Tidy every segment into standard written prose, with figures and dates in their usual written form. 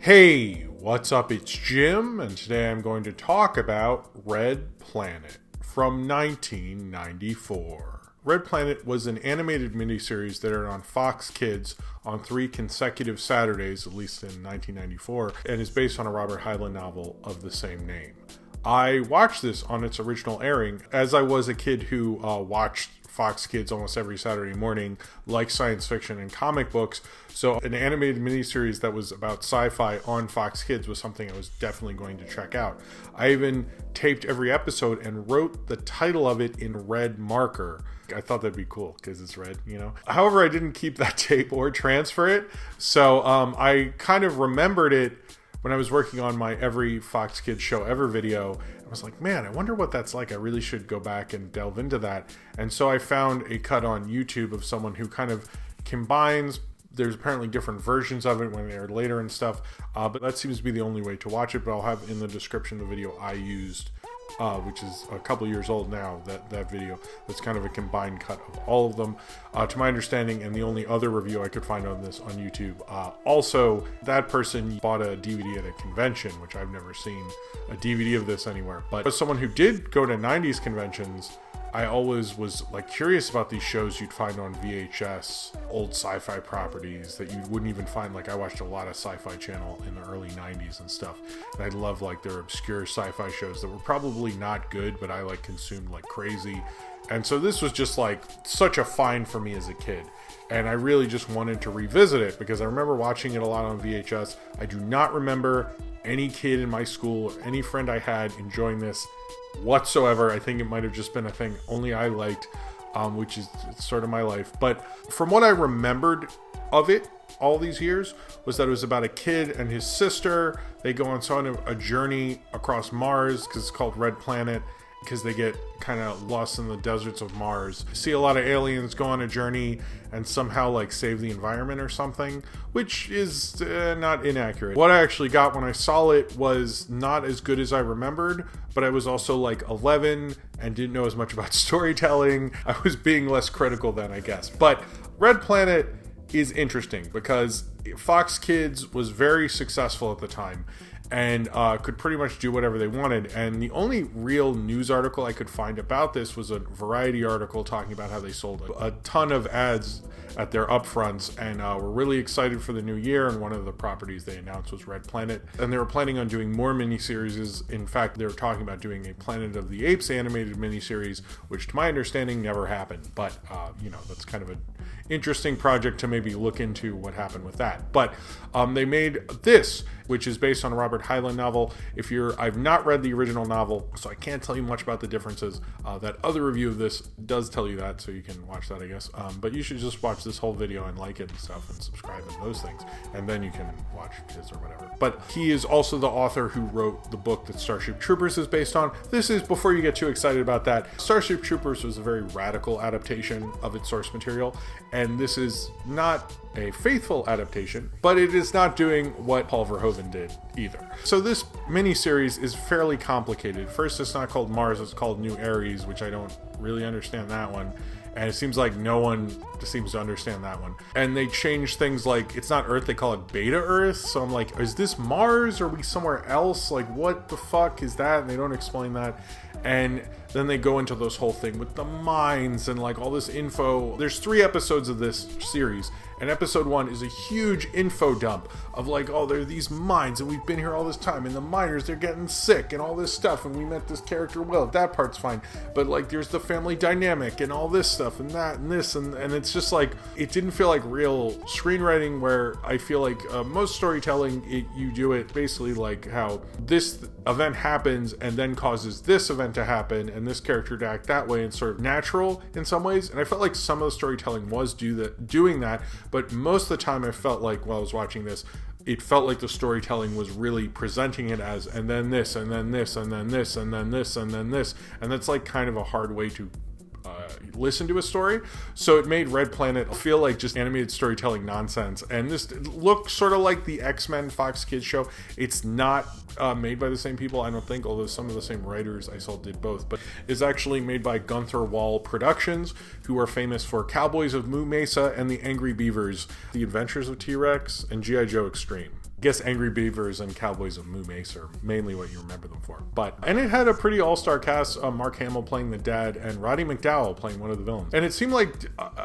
Hey, what's up? It's Jim, and today I'm going to talk about Red Planet from 1994. Red Planet was an animated miniseries that aired on Fox Kids on 3 consecutive Saturdays, at least in 1994, and is based on a Robert Heinlein novel of the same name. I watched this on its original airing, as I was a kid who watched Fox Kids almost every Saturday morning, like science fiction and comic books. So an animated miniseries that was about sci-fi on Fox Kids was something I was definitely going to check out. I even taped every episode and wrote the title of it in red marker. I thought that'd be cool because it's red, you know. However, I didn't keep that tape or transfer it. So I kind of remembered it when I was working on my Every Fox Kids Show Ever video. I was like, man, I wonder what that's like. I really should go back and delve into that. And so I found a cut on YouTube of someone who kind of combines, there's apparently different versions of it when they aired later and stuff, but that seems to be the only way to watch it. But I'll have in the description the video I used, which is a couple years old now, that video. That's kind of a combined cut of all of them, to my understanding, and the only other review I could find on this on YouTube. Also, that person bought a DVD at a convention, which I've never seen a DVD of this anywhere. But as someone who did go to 90s conventions, I always was like curious about these shows you'd find on VHS, old sci-fi properties that you wouldn't even find. Like I watched a lot of Sci-Fi Channel in the early 90s and stuff, and I love like their obscure sci-fi shows that were probably not good, but I like consumed like crazy. And so this was just like such a find for me as a kid, and I really just wanted to revisit it because I remember watching it a lot on VHS. I do not remember any kid in my school or any friend I had enjoying this whatsoever. I think it might have just been a thing only I liked, which is sort of my life. But from what I remembered of it all these years was that it was about a kid and his sister. They go on sort of a journey across Mars because it's called Red Planet, because they get kind of lost in the deserts of Mars. See a lot of aliens go on a journey and somehow like save the environment or something, which is not inaccurate. What I actually got when I saw it was not as good as I remembered, but I was also like 11 and didn't know as much about storytelling. I was being less critical then, I guess. But Red Planet is interesting because Fox Kids was very successful at the time and could pretty much do whatever they wanted. And the only real news article I could find about this was a Variety article talking about how they sold a ton of ads at their upfronts and were really excited for the new year. And one of the properties they announced was Red Planet. And they were planning on doing more miniseries. In fact, they were talking about doing a Planet of the Apes animated miniseries, which to my understanding never happened. But, you know, that's kind of an interesting project to maybe look into what happened with that. But they made this, which is based on a Robert Heinlein novel. I've not read the original novel, so I can't tell you much about the differences. That other review of this does tell you that, so you can watch that, I guess. But you should just watch this whole video and like it and stuff and subscribe and those things, and then you can watch his or whatever. But he is also the author who wrote the book that Starship Troopers is based on. This is, before you get too excited about that, Starship Troopers was a very radical adaptation of its source material, and this is not a faithful adaptation, but it is not doing what Paul Verhoeven did either. So this miniseries is fairly complicated. First, it's not called Mars, it's called New Ares, which I don't really understand that one. And it seems like no one seems to understand that one. And they change things like, it's not Earth, they call it Beta Earth. So I'm like, is this Mars? Or are we somewhere else? Like, what the fuck is that? And they don't explain that. And then they go into this whole thing with the mines and like all this info. There's 3 episodes of this series, and episode 1 is a huge info dump of like, oh, there are these mines and we've been here all this time, and the miners, they're getting sick and all this stuff, and we met this character. Well, that part's fine, but like there's the family dynamic and all this stuff and that and this, and it's just like, it didn't feel like real screenwriting, where I feel like most storytelling, you do it basically like how this event happens and then causes this event to happen and this character to act that way, and sort of natural in some ways. And I felt like some of the storytelling was doing that, but most of the time I felt like while I was watching this, it felt like the storytelling was really presenting it as, and then this, and then this, and then this, and then this, and then this, and that's like kind of a hard way to listen to a story. So it made Red Planet feel like just animated storytelling nonsense. And this looks sort of like the X-Men Fox Kids show. It's not made by the same people, I don't think, although some of the same writers I saw did both, but is actually made by Gunther-Wahl Productions, who are famous for Cowboys of Moo Mesa and The Angry Beavers, The Adventures of T-Rex, and G.I. Joe Extreme. I guess Angry Beavers and Cowboys of Moo Mace are mainly what you remember them for. And it had a pretty all-star cast, Mark Hamill playing the dad and Roddy McDowall playing one of the villains. And it seemed like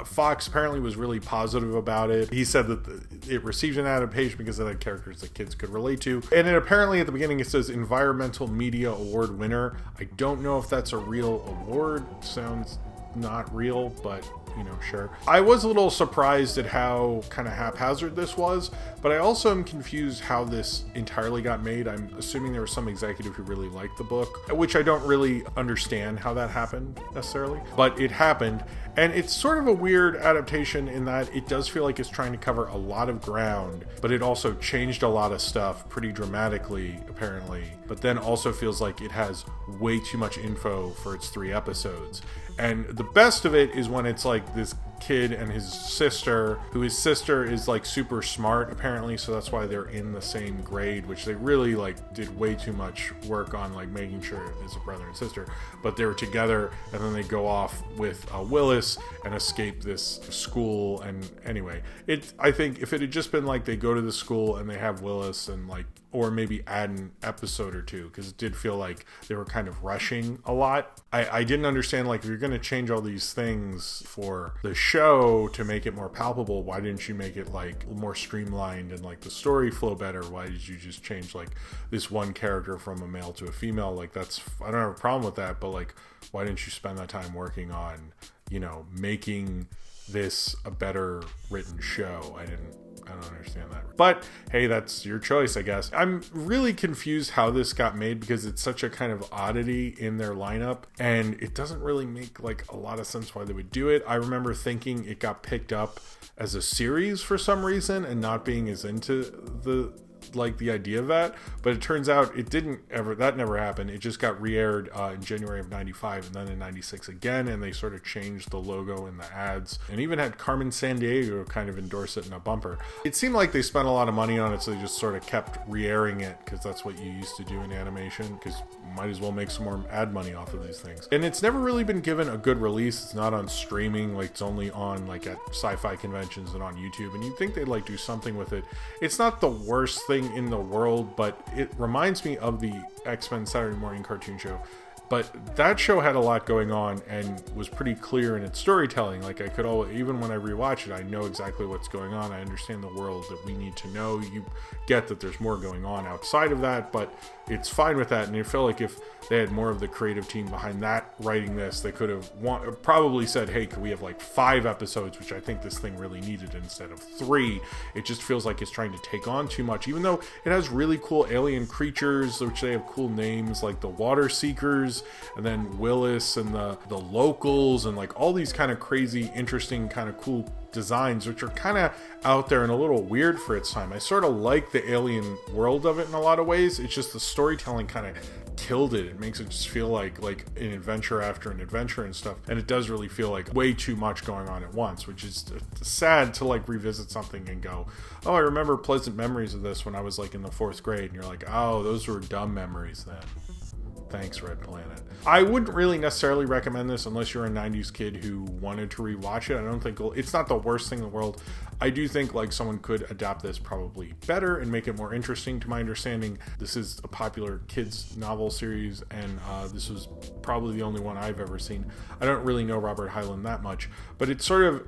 Fox apparently was really positive about it. He said that it received an adaptation because it had characters that kids could relate to. And it apparently at the beginning it says Environmental Media Award winner. I don't know if that's a real award. Sounds not real, but sure. I was a little surprised at how kind of haphazard this was, but I also am confused how this entirely got made. I'm assuming there was some executive who really liked the book, which I don't really understand how that happened necessarily, but it happened. And it's sort of a weird adaptation in that it does feel like it's trying to cover a lot of ground, but it also changed a lot of stuff pretty dramatically, apparently. But then also feels like it has way too much info for its 3 episodes. And the best of it is when it's like this kid and his sister, who his sister is like super smart apparently, so that's why they're in the same grade, which they really like did way too much work on, like making sure it's a brother and sister, but they were together, and then they go off with Willis and escape this school. And anyway, I think if it had just been like they go to the school and they have Willis and like, or maybe add an episode or 2, because it did feel like they were kind of rushing a lot. I didn't understand, like, if you're going to change all these things for the show to make it more palpable, why didn't you make it like more streamlined and like the story flow better? Why did you just change like this one character from a male to a female? Like, I don't have a problem with that, but like, why didn't you spend that time working on, making this a better written show? I don't understand that. But hey, that's your choice, I guess. I'm really confused how this got made because it's such a kind of oddity in their lineup, and it doesn't really make like a lot of sense why they would do it. I remember thinking it got picked up as a series for some reason and not being as into the idea of that, but it turns out that never happened. It just got re-aired in January of 95 and then in 96 again, and they sort of changed the logo in the ads and even had Carmen Sandiego kind of endorse it in a bumper. It seemed like they spent a lot of money on it, so they just sort of kept re-airing it because that's what you used to do in animation, because might as well make some more ad money off of these things. And it's never really been given a good release. It's not on streaming, like it's only on like at sci-fi conventions and on YouTube, and you'd think they'd like do something with it. It's not the worst thing in the world, but it reminds me of the X-Men Saturday morning cartoon show. But that show had a lot going on and was pretty clear in its storytelling. Like even when I rewatch it, I know exactly what's going on. I understand the world that we need to know. You get that there's more going on outside of that, but it's fine with that. And it felt like if they had more of the creative team behind that writing this, they could have probably said, hey, could we have like 5 episodes, which I think this thing really needed, instead of 3. It just feels like it's trying to take on too much, even though it has really cool alien creatures, which they have cool names like the Water Seekers, and then Willis and the Locals, and like all these kind of crazy, interesting, kind of cool designs, which are kind of out there and a little weird for its time. I sort of like the alien world of it in a lot of ways. It's just the storytelling kind of killed it. It makes it just feel like an adventure after an adventure and stuff, and it does really feel like way too much going on at once, which is sad to like revisit something and go, oh, I remember pleasant memories of this when I was like in the 4th grade, and you're like, oh, those were dumb memories then. Thanks, Red Planet. I wouldn't really necessarily recommend this unless you're a 90s kid who wanted to rewatch it. I don't think it's not the worst thing in the world. I do think like someone could adapt this probably better and make it more interesting. To my understanding, this is a popular kids novel series, and this was probably the only one I've ever seen. I don't really know Robert Heinlein that much, but it's sort of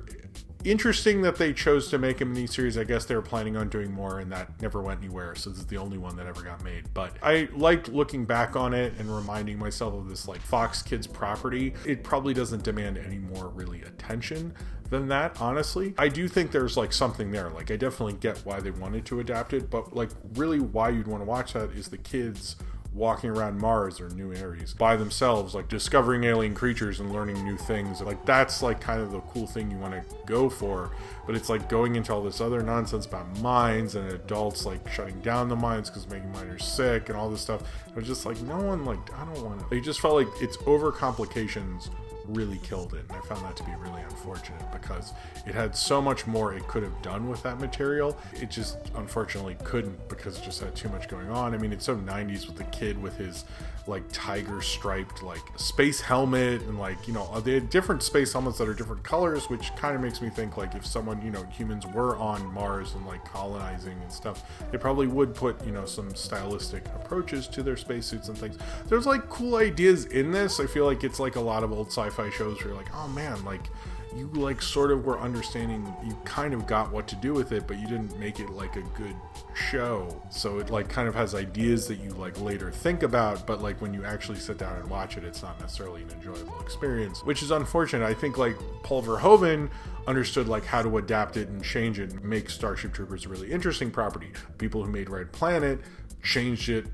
interesting that they chose to make a miniseries. I guess they were planning on doing more, and that never went anywhere, so this is the only one that ever got made. But I liked looking back on it and reminding myself of this like Fox Kids property. It probably doesn't demand any more really attention than that, honestly. I do think there's like something there. Like, I definitely get why they wanted to adapt it, but like really why you'd want to watch that is the kids walking around Mars or New Aries by themselves, like discovering alien creatures and learning new things. Like, that's like kind of the cool thing you want to go for, but it's like going into all this other nonsense about minds and adults like shutting down the minds because making minors sick and all this stuff. It was just like, no one, like, I don't want to. It just felt like it's overcomplications really killed it. And I found that to be really unfortunate because it had so much more it could have done with that material. It just unfortunately couldn't because it just had too much going on. I mean, it's so 90s with the kid with his like tiger striped like space helmet, and like, you know, they had different space helmets that are different colors, which kind of makes me think like if someone, you know, humans were on Mars and like colonizing and stuff, they probably would put, you know, some stylistic approaches to their spacesuits and things. There's like cool ideas in this. I feel like it's like a lot of old sci-fi shows where you're like, oh man, like you like sort of were understanding, you kind of got what to do with it, but you didn't make it like a good show. So it like kind of has ideas that you like later think about, but like when you actually sit down and watch it, it's not necessarily an enjoyable experience, which is unfortunate. I think like Paul Verhoeven understood like how to adapt it and change it and make Starship Troopers a really interesting property. People who made Red Planet changed it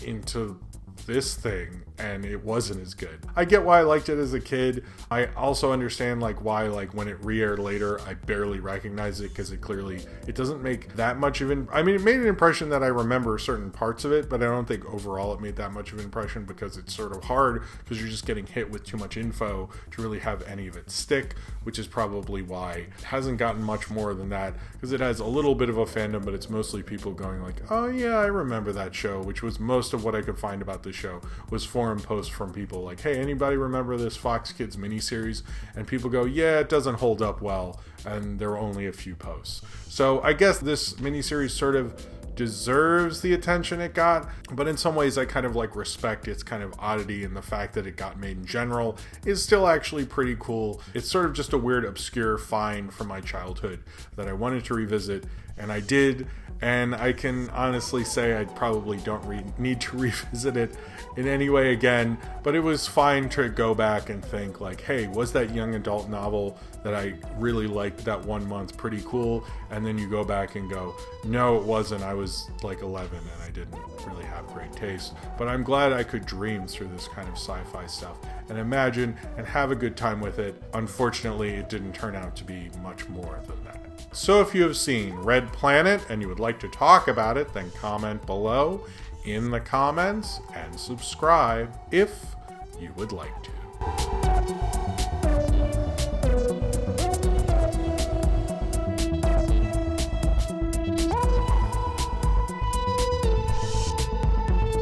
into this thing and it wasn't as good. I get why I liked it as a kid. I also understand like why like when it re-aired later I barely recognize it, because it doesn't make that much of I mean, it made an impression that I remember certain parts of it, but I don't think overall it made that much of an impression because it's sort of hard because you're just getting hit with too much info to really have any of it stick, which is probably why it hasn't gotten much more than that, because it has a little bit of a fandom, but it's mostly people going like, oh yeah, I remember that show, which was most of what I could find about this show was forum posts from people like, hey, anybody remember this Fox Kids miniseries? And people go, yeah, it doesn't hold up well, and there were only a few posts. So I guess this miniseries sort of deserves the attention it got, but in some ways I kind of like respect its kind of oddity, and the fact that it got made in general is still actually pretty cool. It's sort of just a weird obscure find from my childhood that I wanted to revisit, and I did, and I can honestly say I probably don't need to revisit it in any way again, but it was fine to go back and think like, hey, was that young adult novel that I really liked that 1 month pretty cool? And then you go back and go, no, it wasn't. I was like 11 and I didn't really have great taste. But I'm glad I could dream through this kind of sci-fi stuff and imagine and have a good time with it. Unfortunately, it didn't turn out to be much more than that. So if you have seen Red Planet and you would like to talk about it, then comment below in the comments and subscribe if you would like to.